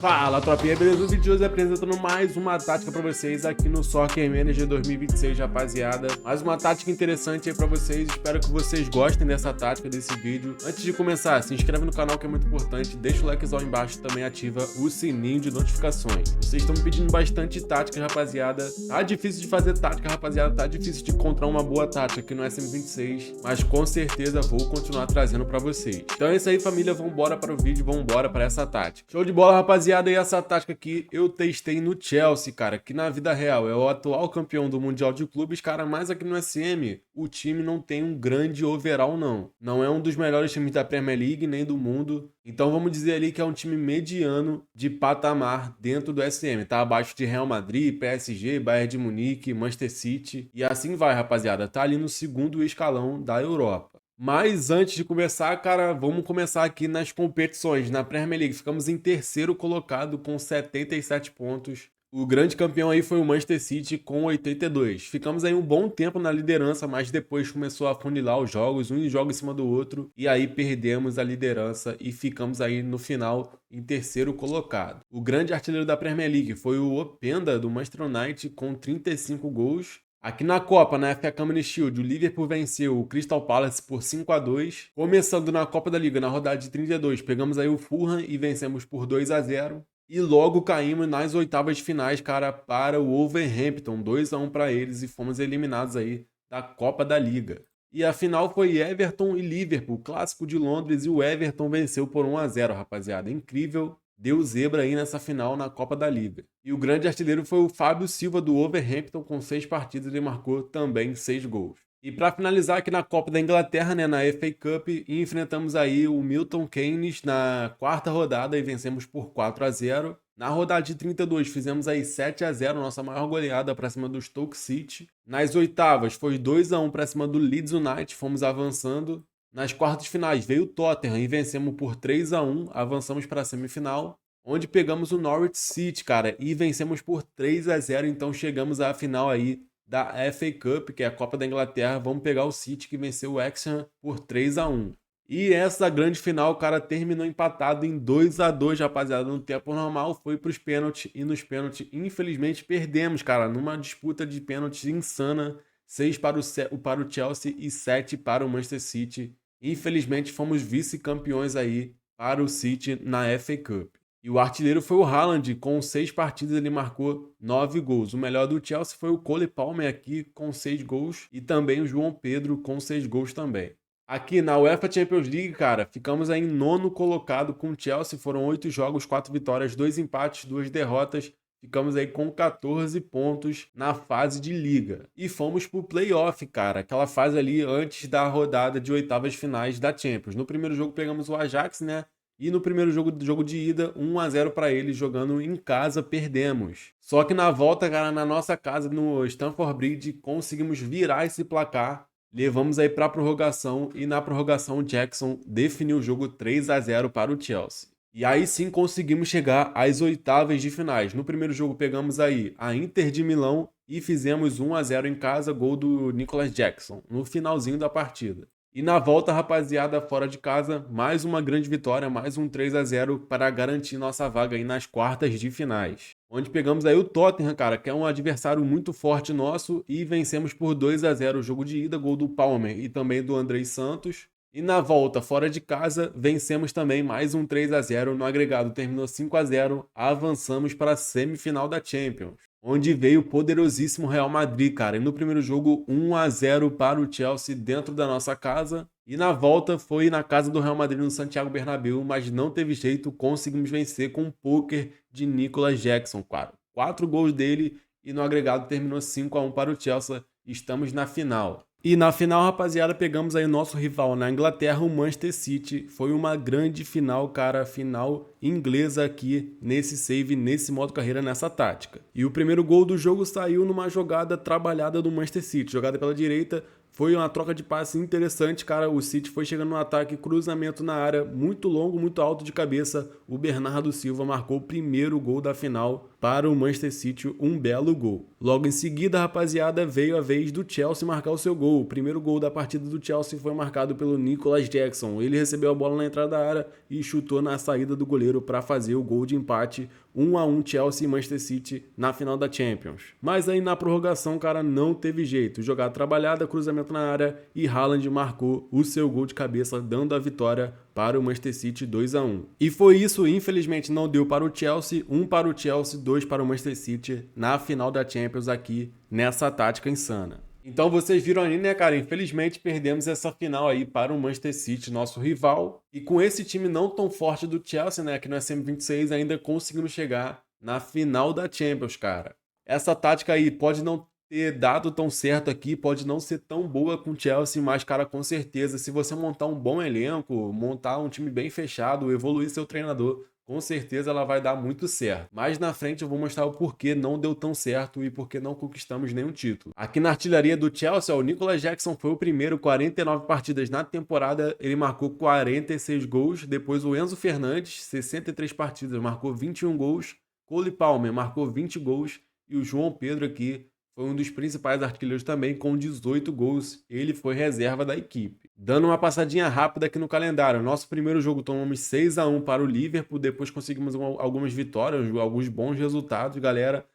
Fala, tropinha, beleza? No vídeo de hoje apresentando mais uma tática pra vocês aqui no Soccer Manager 2026, rapaziada. Mais uma tática interessante aí pra vocês, espero que vocês gostem dessa tática, desse vídeo. Antes de começar, se inscreve no canal que é muito importante, deixa o likezão aí embaixo e também ativa o sininho de notificações. Vocês estão me pedindo bastante táticas, rapaziada. Tá difícil de fazer tática, rapaziada, tá difícil de encontrar uma boa tática aqui no SM26, mas com certeza vou continuar trazendo pra vocês. Então é isso aí, família, vambora para o vídeo, vambora para essa tática. Show de bola, rapaziada. E essa tática aqui eu testei no Chelsea, cara, que na vida real é o atual campeão do Mundial de Clubes, cara, mas aqui no SM o time não tem um grande overall, não. Não é um dos melhores times da Premier League, nem do mundo. Então vamos dizer ali que é um time mediano de patamar dentro do SM. Tá abaixo de Real Madrid, PSG, Bayern de Munique, Manchester City. E assim vai, rapaziada. Tá ali no segundo escalão da Europa. Mas antes de começar, cara, vamos começar aqui nas competições. Na Premier League, ficamos em terceiro colocado com 77 pontos. O grande campeão aí foi o Manchester City com 82. Ficamos aí um bom tempo na liderança, mas depois começou a funilar os jogos, um jogo em cima do outro, e aí perdemos a liderança e ficamos aí no final em terceiro colocado. O grande artilheiro da Premier League foi o Openda do Manchester United com 35 gols. Aqui na Copa, na FA Community Shield, o Liverpool venceu o Crystal Palace por 5-2. Começando na Copa da Liga, na rodada de 32, pegamos aí o Fulham e vencemos por 2-0. E logo caímos nas oitavas de finais, cara, para o Wolverhampton, 2-1 para eles e fomos eliminados aí da Copa da Liga. E a final foi Everton e Liverpool, clássico de Londres, e o Everton venceu por 1-0, rapaziada. Incrível. Deu zebra aí nessa final na Copa da Liga. E o grande artilheiro foi o Fábio Silva do Wolverhampton, com 6 partidas ele marcou também 6 gols. E para finalizar aqui na Copa da Inglaterra, né, na FA Cup, enfrentamos aí o Milton Keynes na quarta rodada e vencemos por 4-0. Na rodada de 32 fizemos aí 7-0, nossa maior goleada para cima do Stoke City. Nas oitavas foi 2-1 para cima do Leeds United, fomos avançando. Nas quartas finais veio o Tottenham e vencemos por 3-1, avançamos para a semifinal, onde pegamos o Norwich City, cara, e vencemos por 3-0, então chegamos à final aí da FA Cup, que é a Copa da Inglaterra. Vamos pegar o City, que venceu o Wrexham por 3-1. E essa grande final, cara, terminou empatado em 2-2, rapaziada. No tempo normal foi para os pênaltis e nos pênaltis, infelizmente, perdemos, cara, numa disputa de pênaltis insana. 6 para o Chelsea e 7 para o Manchester City. Infelizmente, fomos vice-campeões aí para o City na FA Cup. E o artilheiro foi o Haaland, com 6 partidas ele marcou 9 gols. O melhor do Chelsea foi o Cole Palmer aqui com 6 gols e também o João Pedro com 6 gols também. Aqui na UEFA Champions League, cara, ficamos aí em nono colocado com o Chelsea. Foram 8 jogos, 4 vitórias, 2 empates, 2 derrotas. Ficamos aí com 14 pontos na fase de liga. E fomos pro playoff, cara. Aquela fase ali antes da rodada de oitavas finais da Champions. No primeiro jogo pegamos o Ajax, né? E no primeiro jogo de ida, 1-0 para eles, jogando em casa, perdemos. Só que na volta, cara, na nossa casa, no Stamford Bridge, conseguimos virar esse placar. Levamos aí para a prorrogação e na prorrogação o Jackson definiu o jogo 3-0 para o Chelsea. E aí sim conseguimos chegar às oitavas de finais. No primeiro jogo pegamos aí a Inter de Milão e fizemos 1-0 em casa, gol do Nicolas Jackson, no finalzinho da partida. E na volta, rapaziada, fora de casa, mais uma grande vitória, mais um 3-0 para garantir nossa vaga aí nas quartas de finais. Onde pegamos aí o Tottenham, cara, que é um adversário muito forte nosso e vencemos por 2-0 o jogo de ida, gol do Palmer e também do Andrei Santos. E na volta, fora de casa, vencemos também mais um 3-0. No agregado terminou 5-0. Avançamos para a semifinal da Champions, onde veio o poderosíssimo Real Madrid, cara. E no primeiro jogo, 1-0 para o Chelsea dentro da nossa casa. E na volta foi na casa do Real Madrid no Santiago Bernabéu, mas não teve jeito, conseguimos vencer com um pôquer de Nicolas Jackson, cara. 4 gols dele e no agregado terminou 5-1 para o Chelsea. Estamos na final. E na final, rapaziada, pegamos aí o nosso rival na Inglaterra, o Manchester City. Foi uma grande final, cara, final inglesa aqui nesse save, nesse modo carreira, nessa tática. E o primeiro gol do jogo saiu numa jogada trabalhada do Manchester City, jogada pela direita. Foi uma troca de passe interessante, cara. O City foi chegando no ataque, cruzamento na área, muito longo, muito alto de cabeça. O Bernardo Silva marcou o primeiro gol da final para o Manchester City um belo gol. Logo em seguida, rapaziada, veio a vez do Chelsea marcar o seu gol. O primeiro gol da partida do Chelsea foi marcado pelo Nicolas Jackson. Ele recebeu a bola na entrada da área e chutou na saída do goleiro para fazer o gol de empate 1-1 Chelsea e Manchester City na final da Champions. Mas aí na prorrogação, cara, não teve jeito. Jogada trabalhada, cruzamento na área e Haaland marcou o seu gol de cabeça, dando a vitória para o Manchester City 2-1. E foi isso, infelizmente não deu para o Chelsea, 1 para o Chelsea, 2 para o Manchester City na final da Champions aqui nessa tática insana. Então vocês viram ali, né, cara? Infelizmente perdemos essa final aí para o Manchester City, nosso rival. E com esse time não tão forte do Chelsea, né, aqui no SM26, ainda conseguimos chegar na final da Champions, cara. Essa tática aí pode não ter dado tão certo aqui, pode não ser tão boa com o Chelsea, mas, cara, com certeza, se você montar um bom elenco, montar um time bem fechado, evoluir seu treinador, com certeza ela vai dar muito certo. Mais na frente eu vou mostrar o porquê não deu tão certo e porquê não conquistamos nenhum título. Aqui na artilharia do Chelsea, o Nicolas Jackson foi o primeiro, 49 partidas na temporada, ele marcou 46 gols. Depois o Enzo Fernandes, 63 partidas, marcou 21 gols. Cole Palmer marcou 20 gols e o João Pedro aqui foi um dos principais artilheiros também, com 18 gols. Ele foi reserva da equipe. Dando uma passadinha rápida aqui no calendário. Nosso primeiro jogo tomamos 6-1 para o Liverpool. Depois conseguimos algumas vitórias, alguns bons resultados, galera.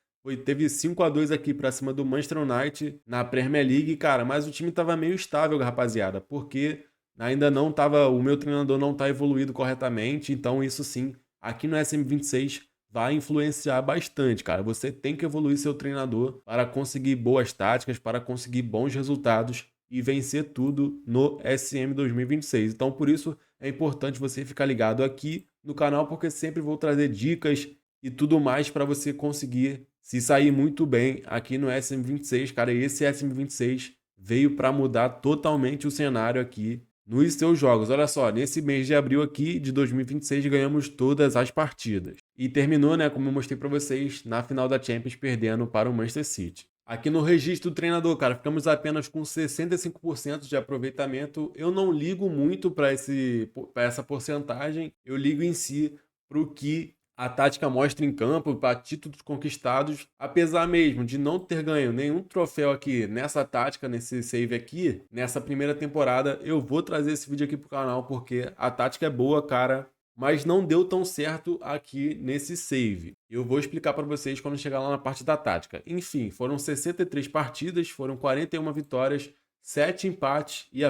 Teve 5-2 aqui para cima do Manchester United na Premier League, cara. Mas o time estava meio estável, rapaziada. Porque ainda não estava... O meu treinador não está evoluído corretamente. Então isso sim, aqui no SM26... vai influenciar bastante, cara. Você tem que evoluir seu treinador para conseguir boas táticas, para conseguir bons resultados e vencer tudo no SM 2026. Então, por isso, é importante você ficar ligado aqui no canal, porque sempre vou trazer dicas e tudo mais para você conseguir se sair muito bem aqui no SM26, cara. E esse SM26 veio para mudar totalmente o cenário aqui nos seus jogos. Olha só, nesse mês de abril aqui de 2026 ganhamos todas as partidas. E terminou, né, como eu mostrei para vocês, na final da Champions perdendo para o Manchester City. Aqui no registro do treinador, cara, ficamos apenas com 65% de aproveitamento. Eu não ligo muito para essa porcentagem, eu ligo em si para o que a tática mostra em campo, para títulos conquistados, apesar mesmo de não ter ganho nenhum troféu aqui nessa tática, nesse save aqui, nessa primeira temporada, eu vou trazer esse vídeo aqui pro canal porque a tática é boa, cara, mas não deu tão certo aqui nesse save. Eu vou explicar para vocês quando chegar lá na parte da tática. Enfim, foram 63 partidas, foram 41 vitórias, 7 empates e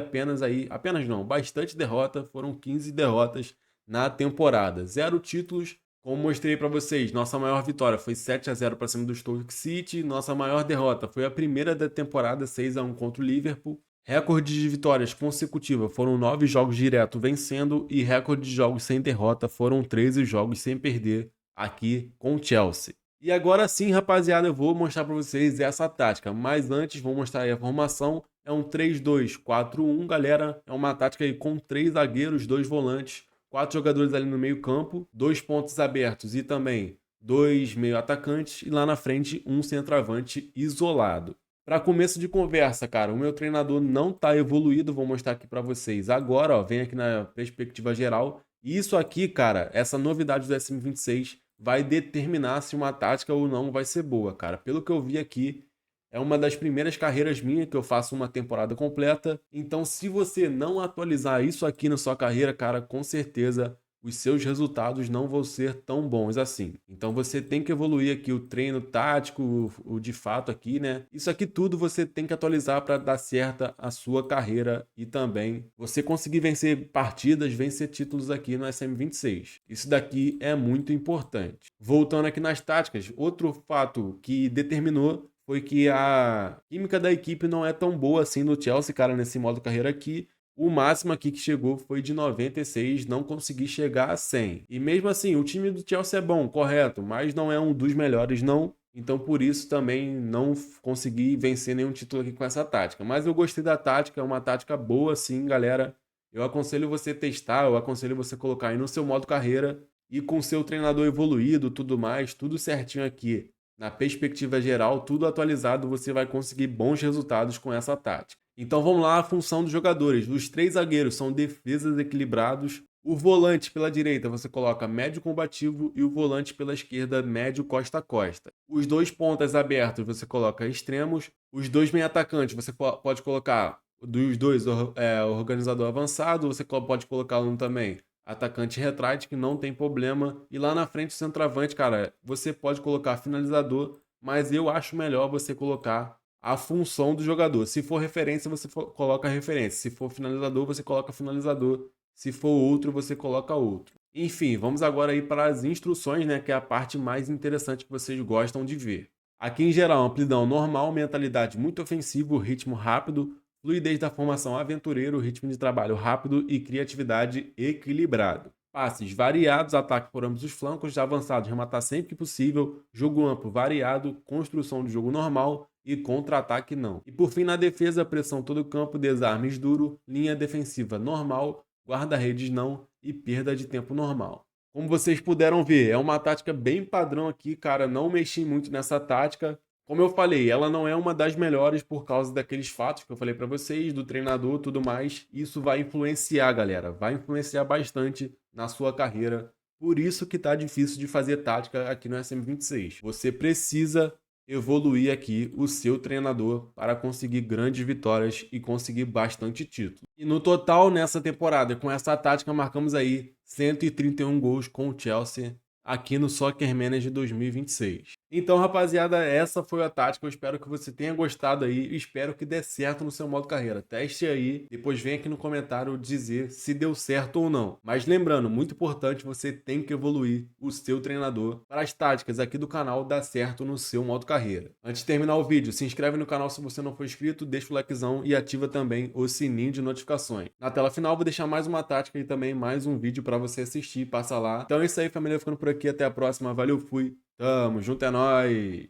bastante derrota, foram 15 derrotas na temporada. 0 títulos. Como mostrei para vocês, nossa maior vitória foi 7-0 para cima do Stoke City. Nossa maior derrota foi a primeira da temporada, 6-1 contra o Liverpool. Recorde de vitórias consecutiva foram 9 jogos direto vencendo e recorde de jogos sem derrota foram 13 jogos sem perder aqui com o Chelsea. E agora sim, rapaziada, eu vou mostrar para vocês essa tática. Mas antes, vou mostrar aí a formação. É um 3-2-4-1, galera. É uma tática aí com 3 zagueiros, 2 volantes. 4 jogadores ali no meio campo, 2 pontos abertos e também 2 meio atacantes e lá na frente um centroavante isolado. Para começo de conversa, cara, o meu treinador não está evoluído, vou mostrar aqui para vocês agora, ó, vem aqui na perspectiva geral. E isso aqui, cara, essa novidade do SM26 vai determinar se uma tática ou não vai ser boa, cara. Pelo que eu vi aqui, é uma das primeiras carreiras minhas que eu faço uma temporada completa. Então, se você não atualizar isso aqui na sua carreira, cara, com certeza os seus resultados não vão ser tão bons assim. Então, você tem que evoluir aqui o treino tático, o de fato aqui, né? Isso aqui tudo você tem que atualizar para dar certa a sua carreira e também você conseguir vencer partidas, vencer títulos aqui no SM26. Isso daqui é muito importante. Voltando aqui nas táticas, outro fato que determinou foi que a química da equipe não é tão boa assim no Chelsea, cara, nesse modo carreira aqui. O máximo aqui que chegou foi de 96, não consegui chegar a 100. E mesmo assim, o time do Chelsea é bom, correto, mas não é um dos melhores, não. Então, por isso, também não consegui vencer nenhum título aqui com essa tática. Mas eu gostei da tática, é uma tática boa sim, galera. Eu aconselho você testar, eu aconselho você colocar aí no seu modo carreira e com seu treinador evoluído, tudo mais, tudo certinho aqui. Na perspectiva geral, tudo atualizado, você vai conseguir bons resultados com essa tática. Então vamos lá, a função dos jogadores. Os 3 zagueiros são defesas equilibrados, O volante pela direita você coloca médio combativo e o volante pela esquerda médio costa a costa. Os dois pontas abertos você coloca extremos. Os dois meio atacantes você pode colocar dos dois organizador avançado, você pode colocar um também atacante retrate, que não tem problema. E lá na frente, o centroavante, cara, você pode colocar finalizador, mas eu acho melhor você colocar a função do jogador. Se for referência, você coloca referência. Se for finalizador, você coloca finalizador. Se for outro, você coloca outro. Enfim, vamos agora aí para as instruções, né, que é a parte mais interessante que vocês gostam de ver. Aqui em geral, amplidão normal, mentalidade muito ofensivo, ritmo rápido, fluidez da formação aventureiro, ritmo de trabalho rápido e criatividade equilibrado. Passes variados, ataque por ambos os flancos, avançados, rematar sempre que possível, jogo amplo variado, construção de jogo normal e contra-ataque não. E por fim, na defesa, pressão todo campo, desarmes duro, linha defensiva normal, guarda-redes não e perda de tempo normal. Como vocês puderam ver, é uma tática bem padrão aqui, cara, não mexi muito nessa tática. Como eu falei, ela não é uma das melhores por causa daqueles fatos que eu falei pra vocês, do treinador e tudo mais. Isso vai influenciar, galera, vai influenciar bastante na sua carreira. Por isso que tá difícil de fazer tática aqui no SM26. Você precisa evoluir aqui o seu treinador para conseguir grandes vitórias e conseguir bastante título. E no total, nessa temporada, com essa tática, marcamos aí 131 gols com o Chelsea aqui no Soccer Manager 2026. Então, rapaziada, essa foi a tática. Eu espero que você tenha gostado aí. Espero que dê certo no seu modo carreira. Teste aí, depois vem aqui no comentário dizer se deu certo ou não. Mas lembrando, muito importante, você tem que evoluir o seu treinador para as táticas aqui do canal dar certo no seu modo carreira. Antes de terminar o vídeo, se inscreve no canal se você não for inscrito, deixa o likezão e ativa também o sininho de notificações. Na tela final vou deixar mais uma tática e também mais um vídeo para você assistir, passa lá. Então é isso aí, família, ficando por aqui, até a próxima, valeu, fui, tamo junto, é nóis!